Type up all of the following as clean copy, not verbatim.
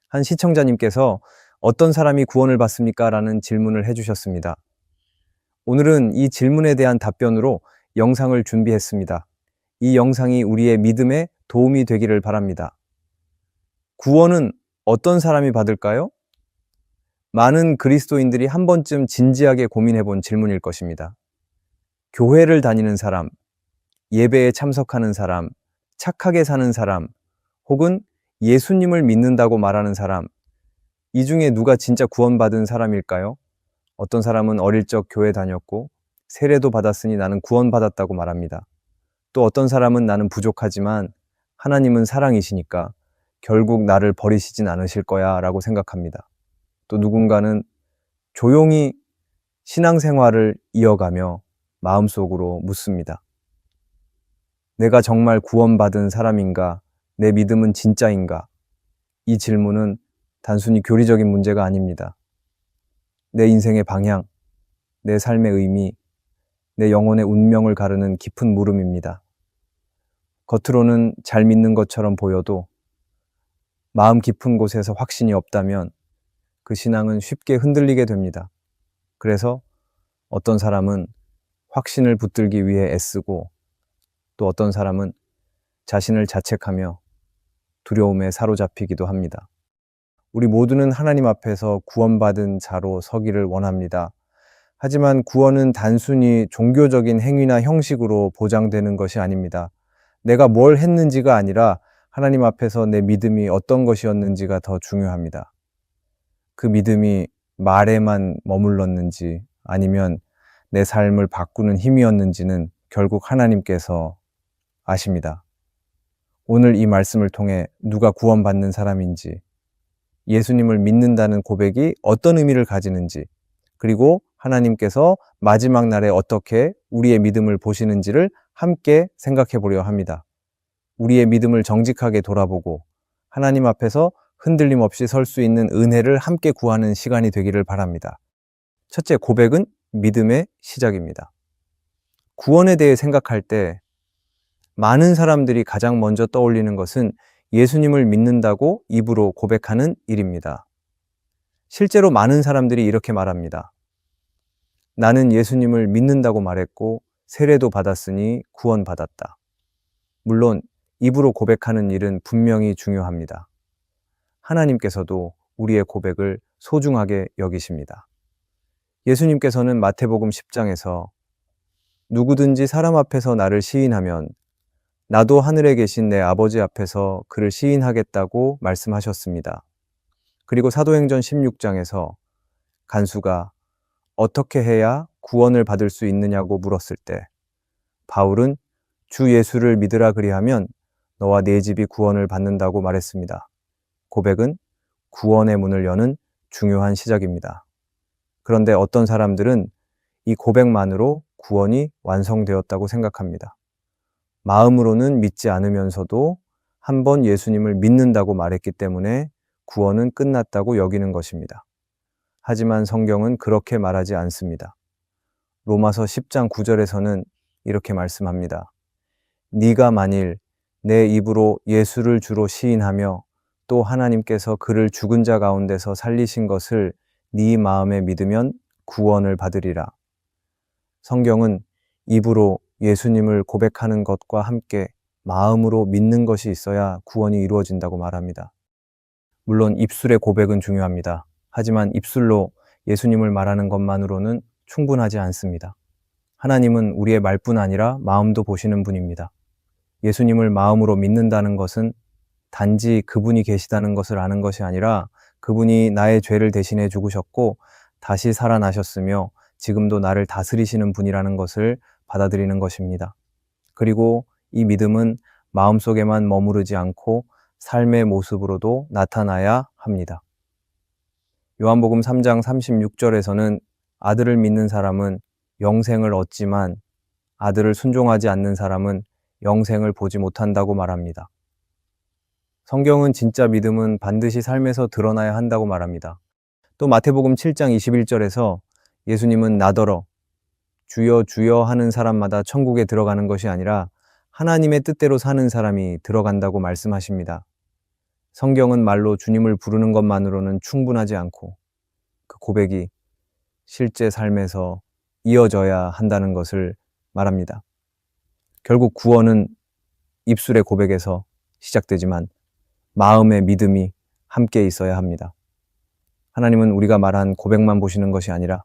한 시청자님께서 어떤 사람이 구원을 받습니까? 라는 질문을 해주셨습니다. 오늘은 이 질문에 대한 답변으로 영상을 준비했습니다. 이 영상이 우리의 믿음에 도움이 되기를 바랍니다. 구원은 어떤 사람이 받을까요? 많은 그리스도인들이 한 번쯤 진지하게 고민해 본 질문일 것입니다. 교회를 다니는 사람, 예배에 참석하는 사람, 착하게 사는 사람, 혹은 예수님을 믿는다고 말하는 사람, 이 중에 누가 진짜 구원받은 사람일까요? 어떤 사람은 어릴 적 교회 다녔고 세례도 받았으니 나는 구원받았다고 말합니다. 또 어떤 사람은 나는 부족하지만 하나님은 사랑이시니까 결국 나를 버리시진 않으실 거야 라고 생각합니다. 또 누군가는 조용히 신앙생활을 이어가며 마음속으로 묻습니다. 내가 정말 구원받은 사람인가? 내 믿음은 진짜인가? 이 질문은 단순히 교리적인 문제가 아닙니다. 내 인생의 방향, 내 삶의 의미, 내 영혼의 운명을 가르는 깊은 물음입니다. 겉으로는 잘 믿는 것처럼 보여도 마음 깊은 곳에서 확신이 없다면 그 신앙은 쉽게 흔들리게 됩니다. 그래서 어떤 사람은 확신을 붙들기 위해 애쓰고 또 어떤 사람은 자신을 자책하며 두려움에 사로잡히기도 합니다. 우리 모두는 하나님 앞에서 구원받은 자로 서기를 원합니다. 하지만 구원은 단순히 종교적인 행위나 형식으로 보장되는 것이 아닙니다. 내가 뭘 했는지가 아니라 하나님 앞에서 내 믿음이 어떤 것이었는지가 더 중요합니다. 그 믿음이 말에만 머물렀는지 아니면 내 삶을 바꾸는 힘이었는지는 결국 하나님께서 아십니다. 오늘 이 말씀을 통해 누가 구원받는 사람인지, 예수님을 믿는다는 고백이 어떤 의미를 가지는지, 그리고 하나님께서 마지막 날에 어떻게 우리의 믿음을 보시는지를 함께 생각해 보려 합니다. 우리의 믿음을 정직하게 돌아보고 하나님 앞에서 흔들림 없이 설 수 있는 은혜를 함께 구하는 시간이 되기를 바랍니다. 첫째, 고백은 믿음의 시작입니다. 구원에 대해 생각할 때 많은 사람들이 가장 먼저 떠올리는 것은 예수님을 믿는다고 입으로 고백하는 일입니다. 실제로 많은 사람들이 이렇게 말합니다. 나는 예수님을 믿는다고 말했고 세례도 받았으니 구원받았다. 물론 입으로 고백하는 일은 분명히 중요합니다. 하나님께서도 우리의 고백을 소중하게 여기십니다. 예수님께서는 마태복음 10장에서 누구든지 사람 앞에서 나를 시인하면 나도 하늘에 계신 내 아버지 앞에서 그를 시인하겠다고 말씀하셨습니다. 그리고 사도행전 16장에서 간수가 어떻게 해야 구원을 받을 수 있느냐고 물었을 때 바울은 주 예수를 믿으라 그리하면 너와 네 집이 구원을 받는다고 말했습니다. 고백은 구원의 문을 여는 중요한 시작입니다. 그런데 어떤 사람들은 이 고백만으로 구원이 완성되었다고 생각합니다. 마음으로는 믿지 않으면서도 한번 예수님을 믿는다고 말했기 때문에 구원은 끝났다고 여기는 것입니다. 하지만 성경은 그렇게 말하지 않습니다. 로마서 10장 9절에서는 이렇게 말씀합니다. 네가 만일 내 입으로 예수를 주로 시인하며 또 하나님께서 그를 죽은 자 가운데서 살리신 것을 네 마음에 믿으면 구원을 받으리라. 성경은 입으로 예수님을 고백하는 것과 함께 마음으로 믿는 것이 있어야 구원이 이루어진다고 말합니다. 물론 입술의 고백은 중요합니다. 하지만 입술로 예수님을 말하는 것만으로는 충분하지 않습니다. 하나님은 우리의 말뿐 아니라 마음도 보시는 분입니다. 예수님을 마음으로 믿는다는 것은 단지 그분이 계시다는 것을 아는 것이 아니라 그분이 나의 죄를 대신해 죽으셨고 다시 살아나셨으며 지금도 나를 다스리시는 분이라는 것을 받아들이는 것입니다. 그리고 이 믿음은 마음속에만 머무르지 않고 삶의 모습으로도 나타나야 합니다. 요한복음 3장 36절에서는 아들을 믿는 사람은 영생을 얻지만 아들을 순종하지 않는 사람은 영생을 보지 못한다고 말합니다. 성경은 진짜 믿음은 반드시 삶에서 드러나야 한다고 말합니다. 또 마태복음 7장 21절에서 예수님은 나더러 주여 주여 하는 사람마다 천국에 들어가는 것이 아니라 하나님의 뜻대로 사는 사람이 들어간다고 말씀하십니다. 성경은 말로 주님을 부르는 것만으로는 충분하지 않고 그 고백이 실제 삶에서 이어져야 한다는 것을 말합니다. 결국 구원은 입술의 고백에서 시작되지만 마음의 믿음이 함께 있어야 합니다. 하나님은 우리가 말한 고백만 보시는 것이 아니라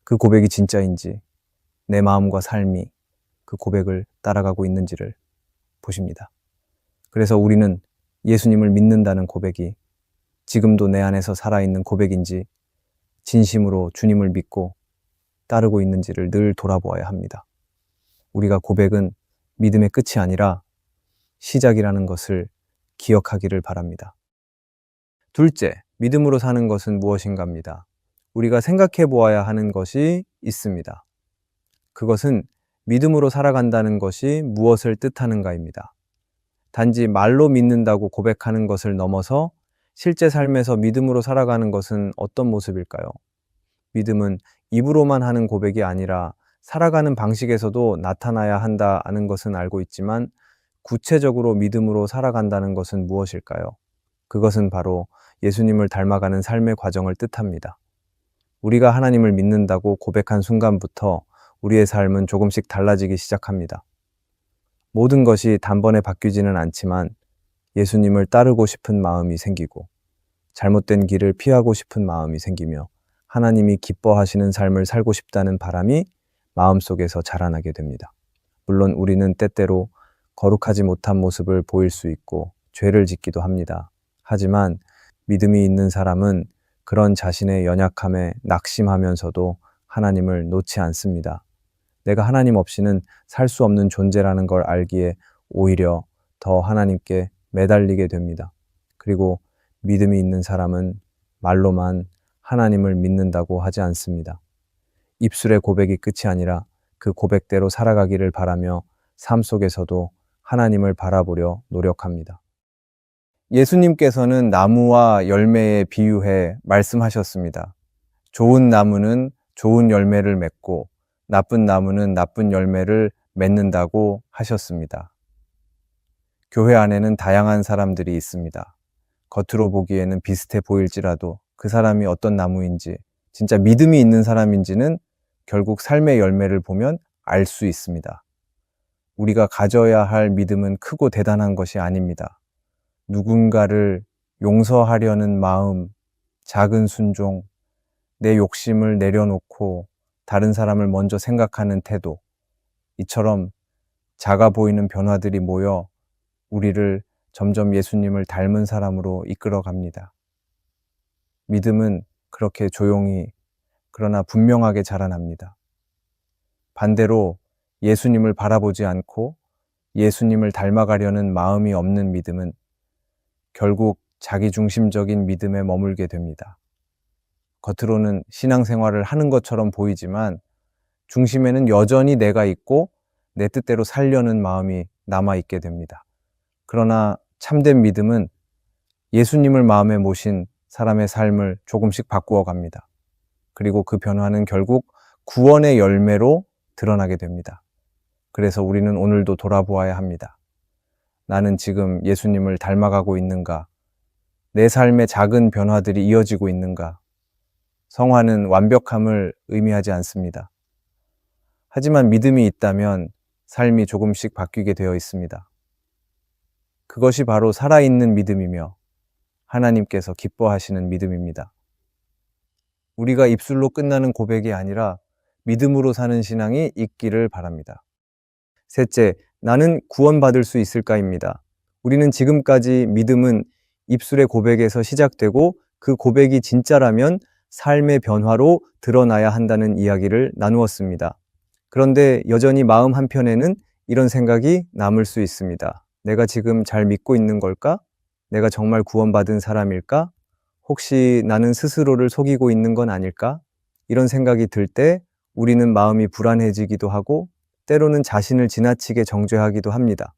그 고백이 진짜인지 내 마음과 삶이 그 고백을 따라가고 있는지를 보십니다. 그래서 우리는 예수님을 믿는다는 고백이 지금도 내 안에서 살아있는 고백인지 진심으로 주님을 믿고 따르고 있는지를 늘 돌아보아야 합니다. 우리가 고백은 믿음의 끝이 아니라 시작이라는 것을 기억하기를 바랍니다. 둘째, 믿음으로 사는 것은 무엇인가입니다. 우리가 생각해 보아야 하는 것이 있습니다. 그것은 믿음으로 살아간다는 것이 무엇을 뜻하는가입니다. 단지 말로 믿는다고 고백하는 것을 넘어서 실제 삶에서 믿음으로 살아가는 것은 어떤 모습일까요? 믿음은 입으로만 하는 고백이 아니라 살아가는 방식에서도 나타나야 한다는 것은 알고 있지만 구체적으로 믿음으로 살아간다는 것은 무엇일까요? 그것은 바로 예수님을 닮아가는 삶의 과정을 뜻합니다. 우리가 하나님을 믿는다고 고백한 순간부터 우리의 삶은 조금씩 달라지기 시작합니다. 모든 것이 단번에 바뀌지는 않지만 예수님을 따르고 싶은 마음이 생기고 잘못된 길을 피하고 싶은 마음이 생기며 하나님이 기뻐하시는 삶을 살고 싶다는 바람이 마음속에서 자라나게 됩니다. 물론 우리는 때때로 거룩하지 못한 모습을 보일 수 있고 죄를 짓기도 합니다. 하지만 믿음이 있는 사람은 그런 자신의 연약함에 낙심하면서도 하나님을 놓지 않습니다. 내가 하나님 없이는 살 수 없는 존재라는 걸 알기에 오히려 더 하나님께 매달리게 됩니다. 그리고 믿음이 있는 사람은 말로만 하나님을 믿는다고 하지 않습니다. 입술의 고백이 끝이 아니라 그 고백대로 살아가기를 바라며 삶 속에서도 하나님을 바라보려 노력합니다. 예수님께서는 나무와 열매에 비유해 말씀하셨습니다. 좋은 나무는 좋은 열매를 맺고 나쁜 나무는 나쁜 열매를 맺는다고 하셨습니다. 교회 안에는 다양한 사람들이 있습니다. 겉으로 보기에는 비슷해 보일지라도 그 사람이 어떤 나무인지, 진짜 믿음이 있는 사람인지는 결국 삶의 열매를 보면 알 수 있습니다. 우리가 가져야 할 믿음은 크고 대단한 것이 아닙니다. 누군가를 용서하려는 마음, 작은 순종, 내 욕심을 내려놓고 다른 사람을 먼저 생각하는 태도, 이처럼 작아 보이는 변화들이 모여 우리를 점점 예수님을 닮은 사람으로 이끌어 갑니다. 믿음은 그렇게 조용히 그러나 분명하게 자라납니다. 반대로 예수님을 바라보지 않고 예수님을 닮아가려는 마음이 없는 믿음은 결국 자기중심적인 믿음에 머물게 됩니다. 겉으로는 신앙생활을 하는 것처럼 보이지만 중심에는 여전히 내가 있고 내 뜻대로 살려는 마음이 남아있게 됩니다. 그러나 참된 믿음은 예수님을 마음에 모신 사람의 삶을 조금씩 바꾸어 갑니다. 그리고 그 변화는 결국 구원의 열매로 드러나게 됩니다. 그래서 우리는 오늘도 돌아보아야 합니다. 나는 지금 예수님을 닮아가고 있는가? 내 삶의 작은 변화들이 이어지고 있는가? 성화는 완벽함을 의미하지 않습니다. 하지만 믿음이 있다면 삶이 조금씩 바뀌게 되어 있습니다. 그것이 바로 살아있는 믿음이며 하나님께서 기뻐하시는 믿음입니다. 우리가 입술로 끝나는 고백이 아니라 믿음으로 사는 신앙이 있기를 바랍니다. 셋째, 나는 구원받을 수 있을까입니다. 우리는 지금까지 믿음은 입술의 고백에서 시작되고 그 고백이 진짜라면 삶의 변화로 드러나야 한다는 이야기를 나누었습니다. 그런데 여전히 마음 한편에는 이런 생각이 남을 수 있습니다. 내가 지금 잘 믿고 있는 걸까? 내가 정말 구원받은 사람일까? 혹시 나는 스스로를 속이고 있는 건 아닐까? 이런 생각이 들 때 우리는 마음이 불안해지기도 하고 때로는 자신을 지나치게 정죄하기도 합니다.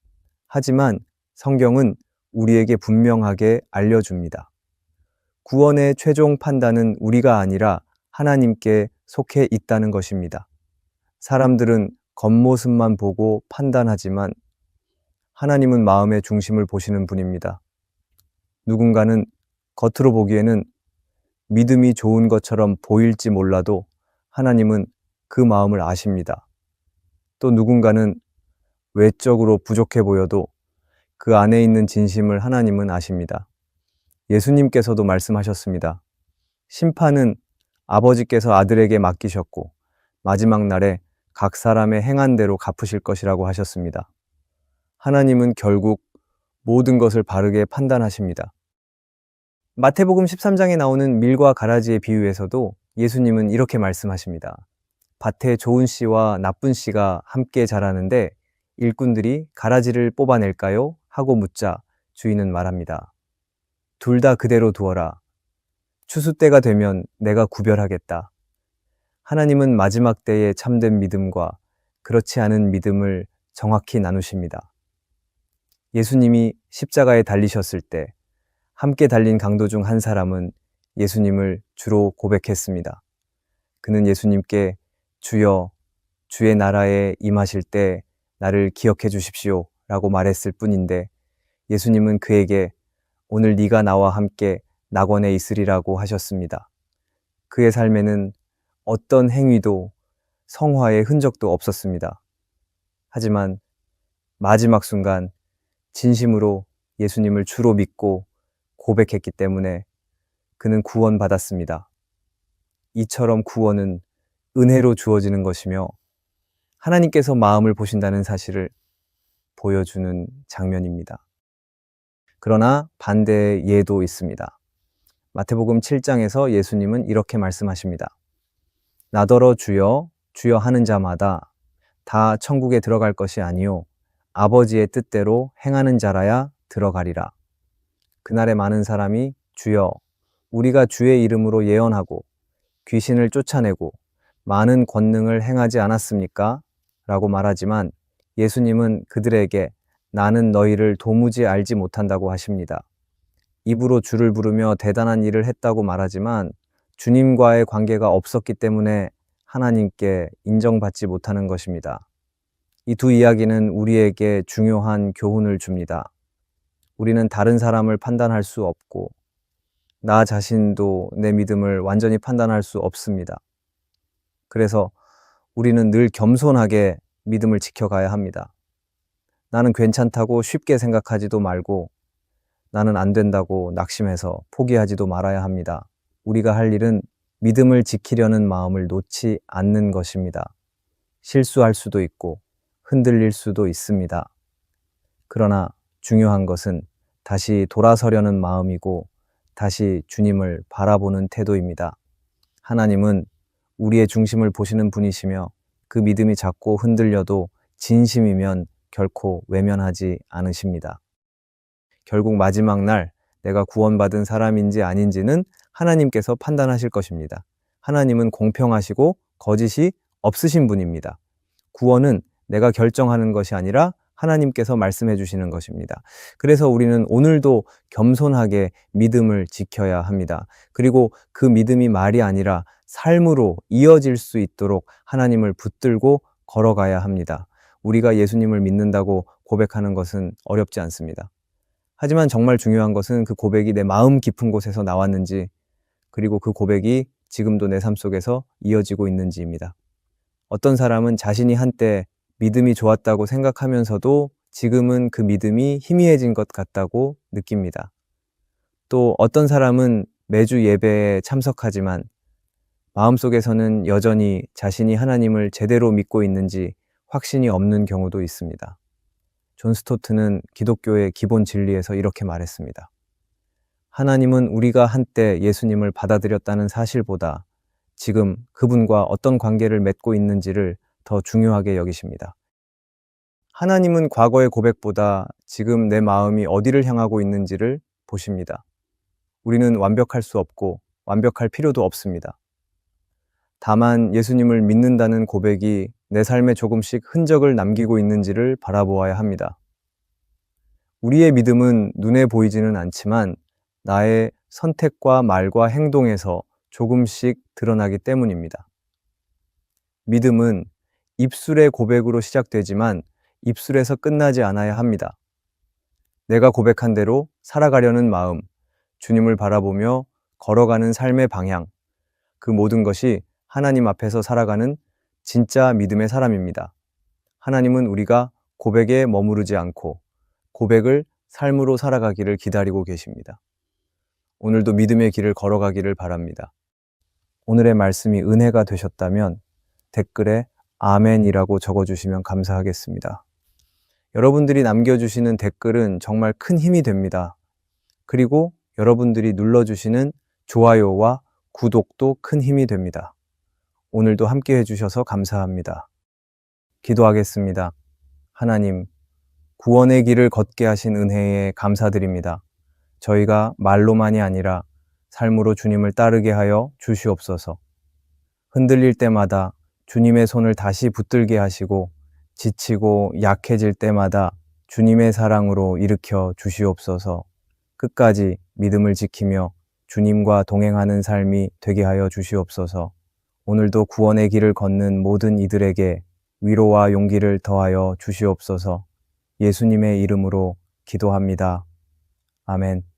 하지만 성경은 우리에게 분명하게 알려줍니다. 구원의 최종 판단은 우리가 아니라 하나님께 속해 있다는 것입니다. 사람들은 겉모습만 보고 판단하지만 하나님은 마음의 중심을 보시는 분입니다. 누군가는 겉으로 보기에는 믿음이 좋은 것처럼 보일지 몰라도 하나님은 그 마음을 아십니다. 또 누군가는 외적으로 부족해 보여도 그 안에 있는 진심을 하나님은 아십니다. 예수님께서도 말씀하셨습니다. 심판은 아버지께서 아들에게 맡기셨고 마지막 날에 각 사람의 행한 대로 갚으실 것이라고 하셨습니다. 하나님은 결국 모든 것을 바르게 판단하십니다. 마태복음 13장에 나오는 밀과 가라지의 비유에서도 예수님은 이렇게 말씀하십니다. 밭에 좋은 씨와 나쁜 씨가 함께 자라는데 일꾼들이 가라지를 뽑아낼까요? 하고 묻자 주인은 말합니다. 둘 다 그대로 두어라. 추수 때가 되면 내가 구별하겠다. 하나님은 마지막 때의 참된 믿음과 그렇지 않은 믿음을 정확히 나누십니다. 예수님이 십자가에 달리셨을 때 함께 달린 강도 중 한 사람은 예수님을 주로 고백했습니다. 그는 예수님께 주여, 주의 나라에 임하실 때 나를 기억해 주십시오 라고 말했을 뿐인데 예수님은 그에게 오늘 네가 나와 함께 낙원에 있으리라고 하셨습니다. 그의 삶에는 어떤 행위도 성화의 흔적도 없었습니다. 하지만 마지막 순간 진심으로 예수님을 주로 믿고 고백했기 때문에 그는 구원받았습니다. 이처럼 구원은 은혜로 주어지는 것이며 하나님께서 마음을 보신다는 사실을 보여주는 장면입니다. 그러나 반대의 예도 있습니다. 마태복음 7장에서 예수님은 이렇게 말씀하십니다. 나더러 주여 주여 하는 자마다 다 천국에 들어갈 것이 아니요 아버지의 뜻대로 행하는 자라야 들어가리라. 그날에 많은 사람이 주여 우리가 주의 이름으로 예언하고 귀신을 쫓아내고 많은 권능을 행하지 않았습니까? 라고 말하지만 예수님은 그들에게 나는 너희를 도무지 알지 못한다고 하십니다. 입으로 주를 부르며 대단한 일을 했다고 말하지만 주님과의 관계가 없었기 때문에 하나님께 인정받지 못하는 것입니다. 이 두 이야기는 우리에게 중요한 교훈을 줍니다. 우리는 다른 사람을 판단할 수 없고 나 자신도 내 믿음을 완전히 판단할 수 없습니다. 그래서 우리는 늘 겸손하게 믿음을 지켜가야 합니다. 나는 괜찮다고 쉽게 생각하지도 말고 나는 안 된다고 낙심해서 포기하지도 말아야 합니다. 우리가 할 일은 믿음을 지키려는 마음을 놓지 않는 것입니다. 실수할 수도 있고 흔들릴 수도 있습니다. 그러나 중요한 것은 다시 돌아서려는 마음이고 다시 주님을 바라보는 태도입니다. 하나님은 우리의 중심을 보시는 분이시며 그 믿음이 자꾸 흔들려도 진심이면 결코 외면하지 않으십니다. 결국 마지막 날 내가 구원받은 사람인지 아닌지는 하나님께서 판단하실 것입니다. 하나님은 공평하시고 거짓이 없으신 분입니다. 구원은 내가 결정하는 것이 아니라 하나님께서 말씀해 주시는 것입니다. 그래서 우리는 오늘도 겸손하게 믿음을 지켜야 합니다. 그리고 그 믿음이 말이 아니라 삶으로 이어질 수 있도록 하나님을 붙들고 걸어가야 합니다. 우리가 예수님을 믿는다고 고백하는 것은 어렵지 않습니다. 하지만 정말 중요한 것은 그 고백이 내 마음 깊은 곳에서 나왔는지, 그리고 그 고백이 지금도 내 삶 속에서 이어지고 있는지입니다. 어떤 사람은 자신이 한때 믿음이 좋았다고 생각하면서도 지금은 그 믿음이 희미해진 것 같다고 느낍니다. 또 어떤 사람은 매주 예배에 참석하지만 마음속에서는 여전히 자신이 하나님을 제대로 믿고 있는지 확신이 없는 경우도 있습니다. 존 스토트는 기독교의 기본 진리에서 이렇게 말했습니다. 하나님은 우리가 한때 예수님을 받아들였다는 사실보다 지금 그분과 어떤 관계를 맺고 있는지를 더 중요하게 여기십니다. 하나님은 과거의 고백보다 지금 내 마음이 어디를 향하고 있는지를 보십니다. 우리는 완벽할 수 없고 완벽할 필요도 없습니다. 다만 예수님을 믿는다는 고백이 내 삶에 조금씩 흔적을 남기고 있는지를 바라보아야 합니다. 우리의 믿음은 눈에 보이지는 않지만 나의 선택과 말과 행동에서 조금씩 드러나기 때문입니다. 믿음은 입술의 고백으로 시작되지만 입술에서 끝나지 않아야 합니다. 내가 고백한 대로 살아가려는 마음, 주님을 바라보며 걸어가는 삶의 방향, 그 모든 것이 하나님 앞에서 살아가는 진짜 믿음의 사람입니다. 하나님은 우리가 고백에 머무르지 않고 고백을 삶으로 살아가기를 기다리고 계십니다. 오늘도 믿음의 길을 걸어가기를 바랍니다. 오늘의 말씀이 은혜가 되셨다면 댓글에 아멘이라고 적어주시면 감사하겠습니다. 여러분들이 남겨주시는 댓글은 정말 큰 힘이 됩니다. 그리고 여러분들이 눌러주시는 좋아요와 구독도 큰 힘이 됩니다. 오늘도 함께 해주셔서 감사합니다. 기도하겠습니다. 하나님, 구원의 길을 걷게 하신 은혜에 감사드립니다. 저희가 말로만이 아니라 삶으로 주님을 따르게 하여 주시옵소서. 흔들릴 때마다 주님의 손을 다시 붙들게 하시고 지치고 약해질 때마다 주님의 사랑으로 일으켜 주시옵소서. 끝까지 믿음을 지키며 주님과 동행하는 삶이 되게 하여 주시옵소서. 오늘도 구원의 길을 걷는 모든 이들에게 위로와 용기를 더하여 주시옵소서. 예수님의 이름으로 기도합니다. 아멘.